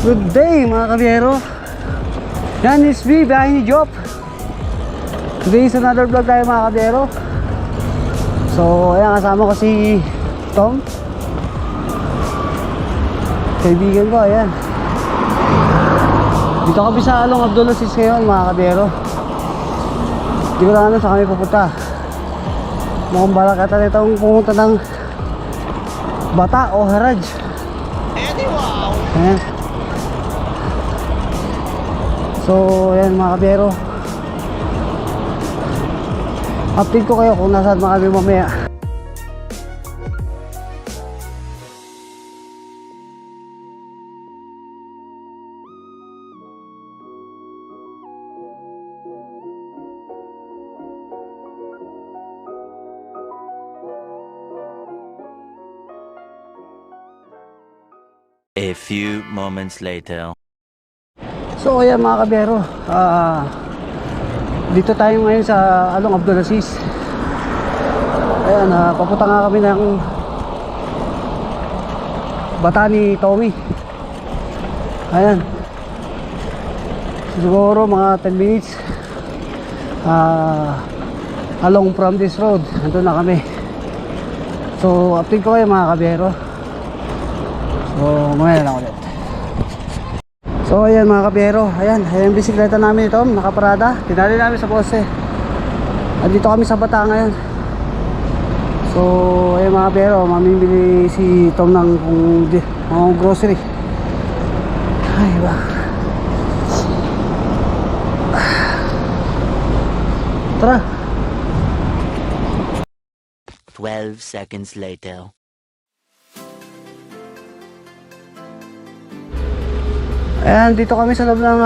Good day mga kabiyero. Yan is me, bahay ni Job. Today is another vlog tayo mga kabiyero. So ayan, kasama ko si Tom, kaibigan ko. Ayan, dito kami sa Along Abdulaziz ngayon mga kabiyero. Hindi ko lang alam saan kami pupunta. Mukhang balak ata nitong pumunta ng Bata o Haraj. Ayan. So ayan mga kabiyero, update ko kayo kung nasaan mga kami mamaya. A few moments later. So ayan mga kabiyero, dito tayo ngayon sa Along Abdulaziz. Ayan, papunta nga kami ng Bata ni Tommy. Ayan, siguro mga 10 minutes along from this road. Nandun na kami. So update ko kayo mga kabiyero. So mamaya lang ulit. So ayan mga kabiyero, ayan yung bisikleta namin ito, nakaparada. Tinali namin sa poste. Andito kami sa Bata ngayon. So ayan mga kabiyero, mamimili si Tom ng kung grocery. Ay ba, tara. 12 seconds later. Ayan, dito kami sa loob ng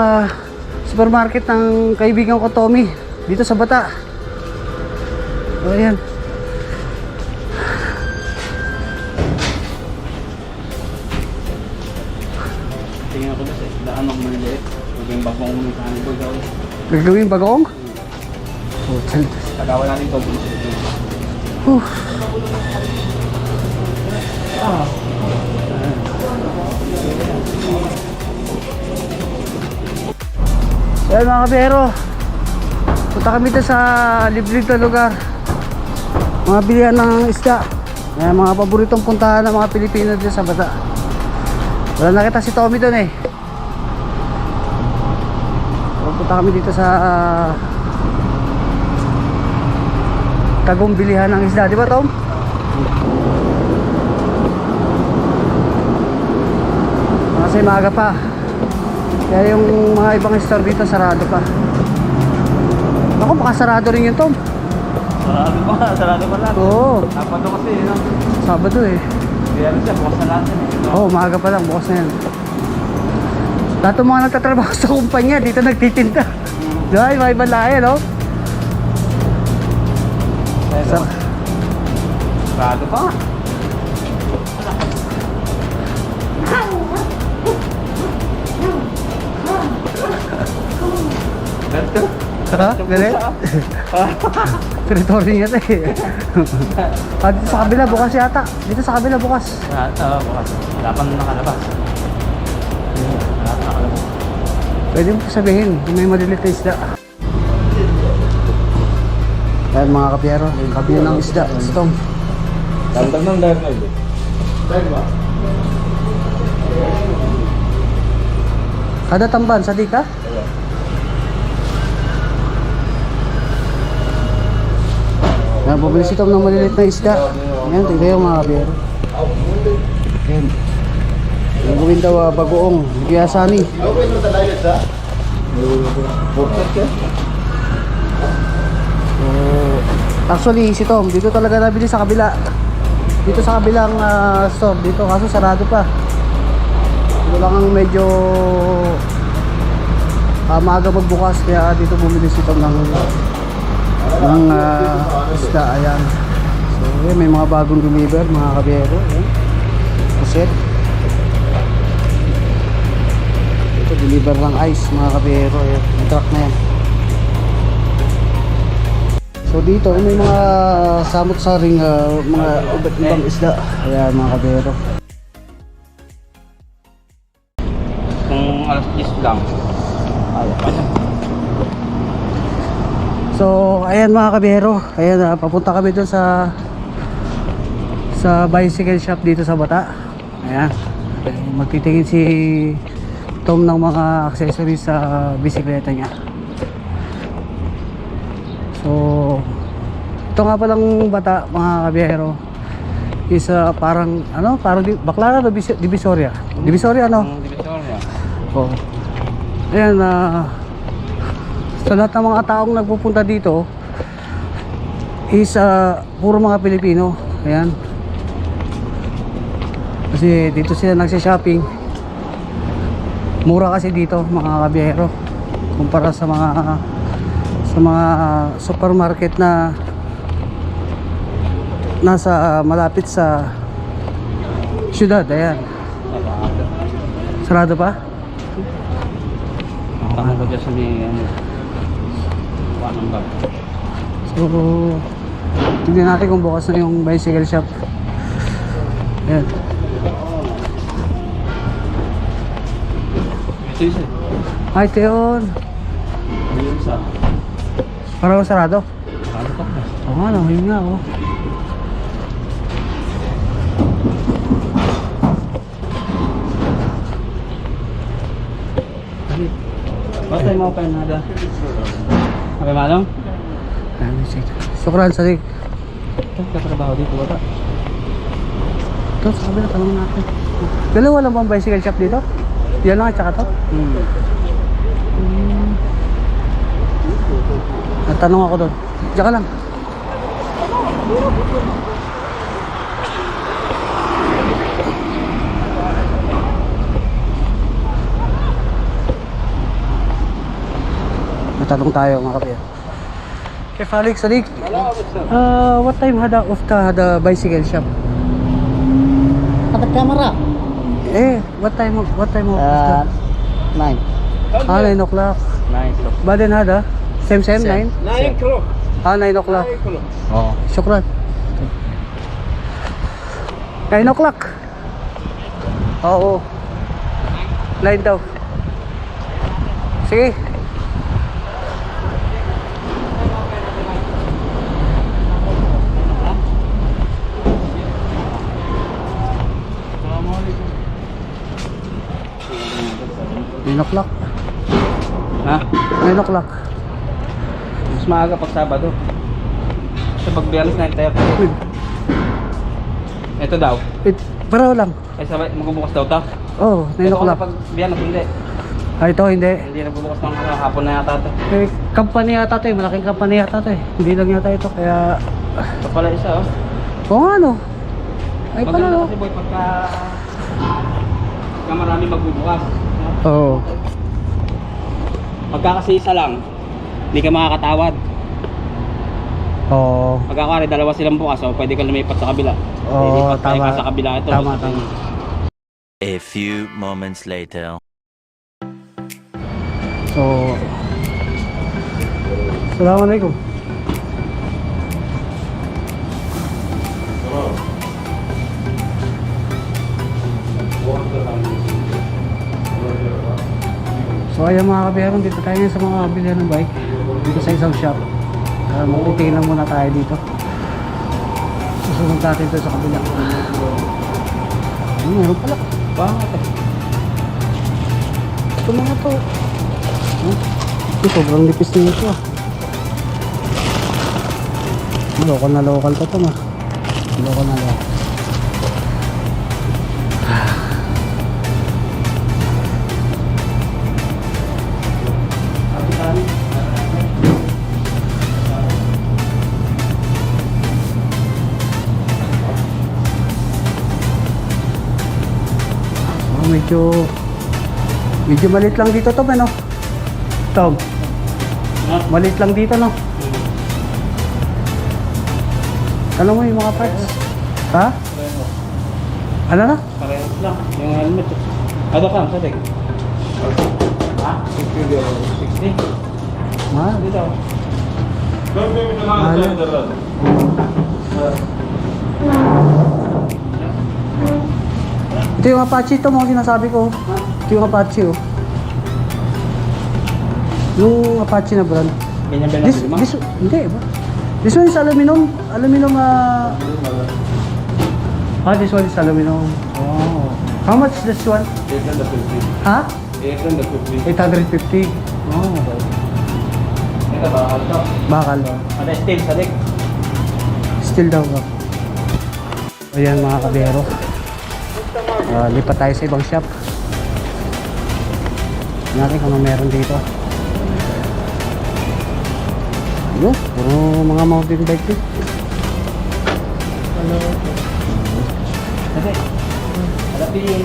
supermarket ng kaibigan ko Tommy, dito sa Bata. So ayan, Tingnan ko na sa isdaan ng maliliit. Maging bagong mekanik ko daw. gagawin bagong. Oh, Tagawan natin ito. Ayan mga kabiyero, punta kami dito sa liblib na lugar, mga bilihan ng isda. Ayan, mga paboritong puntahan ng mga Pilipino dito sa Bata. Wala nakita si Tommy doon eh. Punta kami dito sa tagong bilihan ng isda, di ba Tom? Kasi maaga pa, kaya yung mga ibang store dito sarado pa. Ako, baka sarado rin yung Tom. Sarado pa lang. Oo, Sabado kasi, no? Sabado eh. Kaya siya, bukas na lang. Oo, maaga pa lang, bukas na yan. Lahat ng mga nagtatrabaho sa kumpanya dito nagtitinda. Di ba? Iba ibang lahi, no? Sarado pa nga. Ganto. Ha? Galit? Territory niya ito eh. Dito sa kabila, bukas yata. Dito sa kabila, bukas. Bukas. Wala pang nakalabas. Wala pang nakalabas. Pwede mo sabihin, may malilit na isda. Ayan mga kapiyero, kabiyan ng isda. Stong. Tantang ng dive na ito. Dive ba? Kada tamban, sa di ka? Ayan, bumili si Tom ng malilit na isda. Ayan, tignan yung mga kapiyero. Ayan. Yung gawin daw bagoong, bigyasani. Actually, si Tom, dito talaga nabili sa kabila. Dito sa kabilang store dito, kaso sarado pa. Ito lang ang medyo maaga magbukas, kaya dito bumili si Tom ng isda. Ayan. So ayan, may mga bagong deliver mga kabiyero. Puset. Ito deliver ng ice mga kabiyero. Ayan, yung truck na yan. So dito may mga samot-saring mga iba't ibang isda. Ayan mga kabiyero. Kung alas 10 lang. Kaya pa niya. So, ayan mga kabiyero. Ayan, papunta kami doon sa bicycle shop dito sa Bata. Ayan. Magtitingin si Tom ng mga accessories sa bisikleta niya. So, ito nga palang Bata mga kabiyero is parang ano, parang Baclaran o Divisoria? Divisoria ano? Divisoria. Oh. Ayan, sa lahat ng mga taong nagpupunta dito is puro mga Pilipino. Ayan. Kasi dito sila nagsi-shopping. Mura kasi dito mga kabiyero kumpara sa mga supermarket na nasa malapit sa syudad. Ayan. Sarado pa? Tama ko dyan sa may ano. Anong bag? So, tignan natin kung bukas na yung bicycle shop. Ayan. Ito isa. Hi, Teon. Ayun sa. Parang sarado. Ano pa? Oo nga, yun nga, oh. Bakit mo pa nada? Apa malong? Ayan, sukran, salig. Katrabaho dito wala. Ito, sa kabila, tanong natin. Dalawa lang bang bicycle shop dito? Yan lang at saka to? Natanong ako doon. Diyan ka lang. Natanong tayo mga kapatid. Okay, Felix, Salik. What time had the bicycle shop? Ada kamera. What time of the... 9. 9 o'clock. Nice. Baden hada? Same, 9? 9 o'clock. 9 o'clock. Oh, syukran. 9 o'clock. Oo. 9 daw. Sige. Nine o'clock. Ha? 9 o'clock. Mas maaga pag Sabado. Sa pag-Biyernes 9:30. Ito daw. Pareho lang. Eh sabay magbubukas daw ta. Oh, 9 o'clock. Pag Biyernes hindi. Ito hindi. Hindi nagbubukas ng hapon na yata ito. Company yata to eh. Malaking company yata to eh. Hindi lang yata ito. Kaya... Ito pala isa oh. Oo nga no. Ay pala Maganda no. kasi boy pagka marami magbubukas. Oo. Pagka kasi isa lang, hindi ka makakatawad. Oo. Pagka kari dalawa silang bukas, so pwede ka lumipat sa kabila. Oo, Lilipat tayo tama. ka sa kabila ito. Tama, Kasi tama. A few moments later. So... Assalamualaikum. So ayan mga kabiyarong, dito tayo ngayon sa mga bilihan ng bike dito sa isang shop. Magtitingin lang muna tayo dito. Susunod natin ito sa kabila. Meron pala. bakit eh? Ito mga to. Ito sobrang nipis na ito ah. Local pa ito ma. Local na local. Medyo maliit lang dito Tom, ano? Tom, maliit lang dito, no? Alam mo yung mga parts? Ha? Ano na? Parehas lang. Yung helmet. Ano ka? Sa tig? Ha? 60? Ha? Dito. Ito yung Apache, ito mga sinasabi ko. Ito yung Apache, oh. Yung Apache na brand. Ganyan ba This, lima? hindi ba? This one is aluminum. Aluminum, this one is aluminum. Oh. How much this one? 850. Ha? 850. 850. Oh, okay. Ito bakal to. Bakal. Ada steel sa dik. Still daw ba? Ayan mga kabero. Lipat tayo sa ibang shop. Tignan natin kung ano meron dito. Yun, puro mga mountain bike din. Kasi, ada pilih.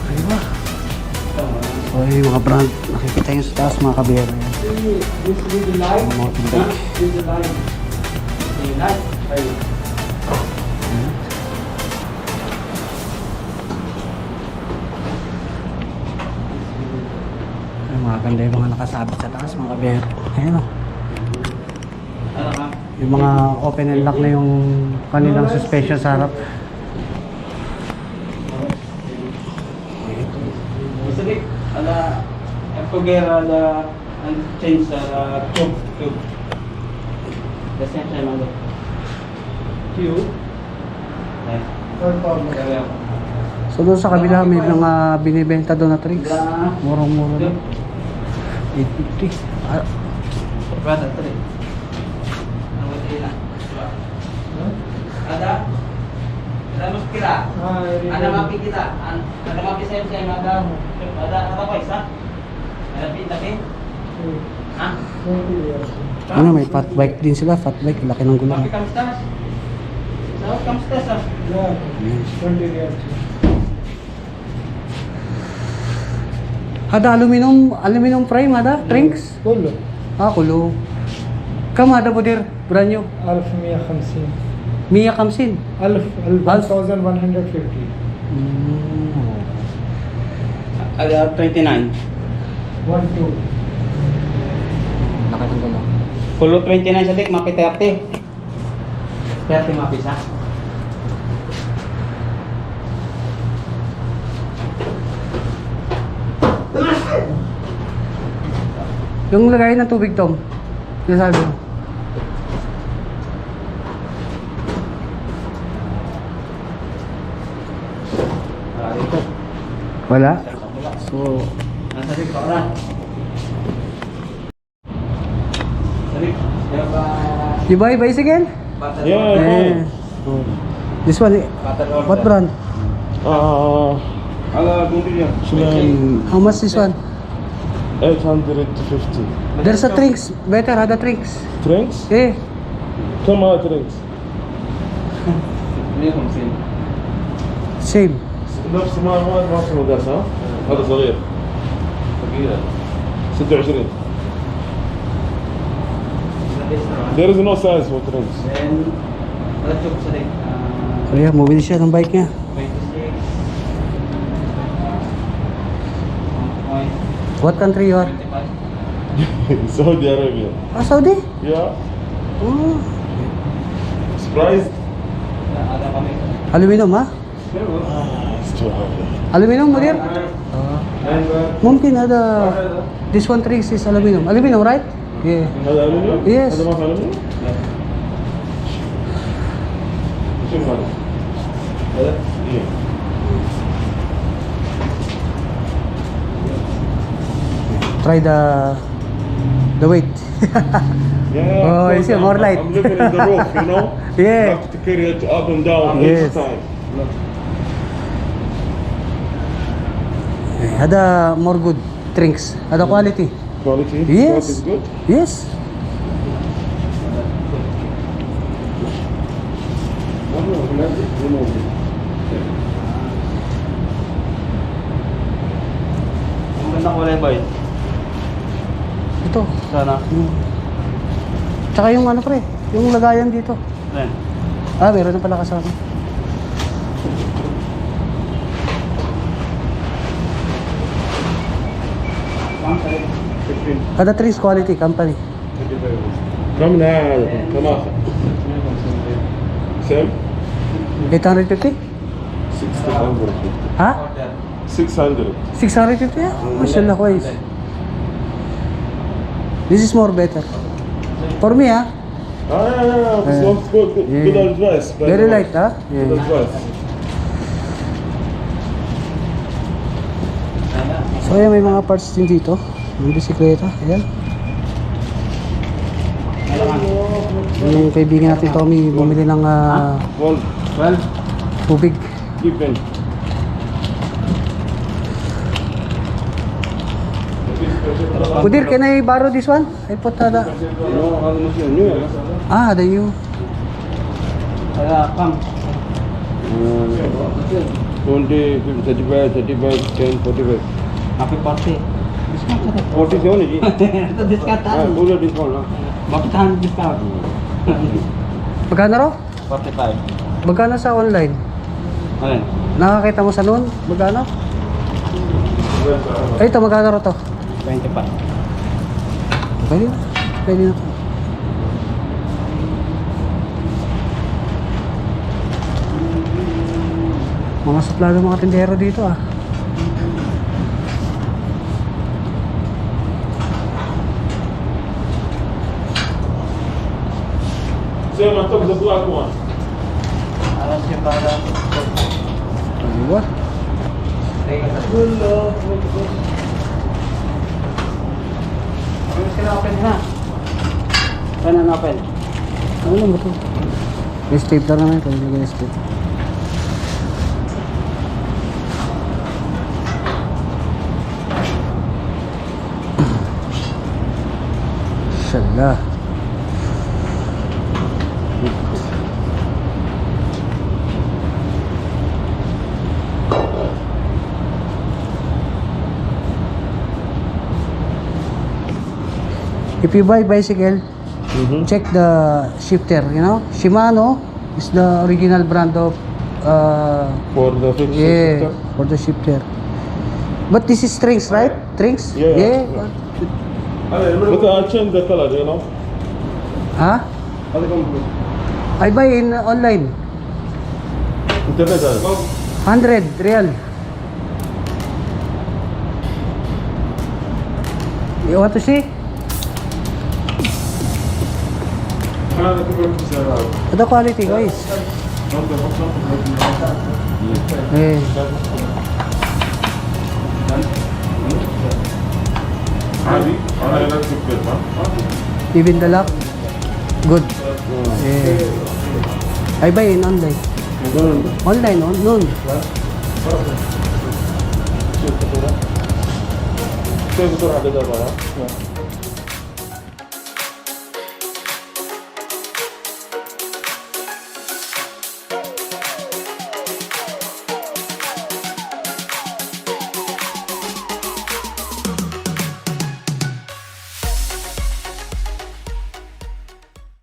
Ano ba? O yung mga brand. Nakikita yun sa taas mga kabero. Yan. Mga mountain bike. Ay, mga ganda yung mga nakasabit sa taas mga kabero. Ayan o. Yung mga open and lock na yung kanilang suspension sa harap. Bisa dik, ada Epogera, ada change sa tube. The same time ada tube. So doon sa kabila may mga binibenta doon na tricks. Murang-mura na. 850. Ah, Berapa tadi? Ada muskila. Ada mapi kita. Ada mapi saya ada apa isa? Ada pintakin? Hah? ano, may fat bike din sila. Fat bike, laki ng gulong. Mapi kamustas? Sahut kamustas ah? Ada aluminum frame, ada trinks. كله Kulo. Kam ada budir brand new. 1150 Mia Kamsin. 1150 Ada 29. 12 Laki ng gulong. Pulo 29 sa dik, mapi 30. 30 mapi sa. Yung lagay ng tubig, Tom. Yung sabi mo. Wala. So, Nasa dik pa na. Dik, ya ba? you buy bicycle? Yeah, Eh. Oh. This one, what brand? على قنبلة How much this one? 850 There's a trinks. Better, ada trinks. ترينكس Eh, كم هذا ترينكس 150. same. نفس ما في مقاس ها هذا صغير Kira. 26 There is no size for trinks Then, ada cukup sa dik. So yeah, mobile siya ng bike niya. 26. What country you are? 25. Saudi Arabia Saudi? Yeah Oh. surprised Ada kami. Aluminum, ha? it's too heavy Aluminum, Mudir? ممكن هذا this one trinks is aluminum. Aluminum, right? Yeah. هذا ألومنيوم؟ Yes. هذا ما في ألومنيوم؟ شوف هذا هذا؟ إيه Try the weight. Yeah, Oh, of you see, course, more light. I'm living in the roof, you know? Yeah. You have to carry it up and down Yes. each time. هذا more good drinks. هذا quality. Quality? Yes. Quality is good? Yes. Ang ganda kulay ba yun? Ito. Sana. Tsaka yung ano pre, yung lagayan dito. Ayan. Meron na pala kasama. هذا trinks quality company. كم هذا؟ كم آخر؟ سم؟ 850? 600. Ha? 600. 650? Mashallah, guys. This is more better. For me, ah. Ah, this one's good. Good advice. Very light, ah. Good Yeah. advice. So, ayan, may mga parts din dito. Yung bisikleta, ayan. Yung kaibigan natin, Tommy, bumili ng One. Well, tubig. keep in. Udir, can I borrow this one? I put the... No, how much you new? Ah, the new. Come. 20, 35, 35, 10, 45. Happy party. 47 is it? Ito discount Ah, tayo. full discount, huh? Bakit tahan discount? Magkano raw? 45. Magkano sa online? Alin? Nakakita mo sa noon? Magkano? Ay, ito, magkano raw to? 25. Pwede na. Pwede na to. Mga suplado mga tindero dito ah. Same on top of the black one. Alam siya para. Aywa. Ano sila open na? Ano na open? Ano lang ba ito? May stapler naman ito. Hindi ka stapler. Inshallah. If you buy bicycle, check the shifter, you know. Shimano is the original brand of For the fixed yeah, system? for the shifter. But this is strings, right? Strings? Yeah. But I change the color, you know. Huh? I buy in online. Internet, 100 real. You want to see? The quality, guys. Eh, even the lock, good. I buy in online. Online, on noon. Saya betul ada dah, Pak.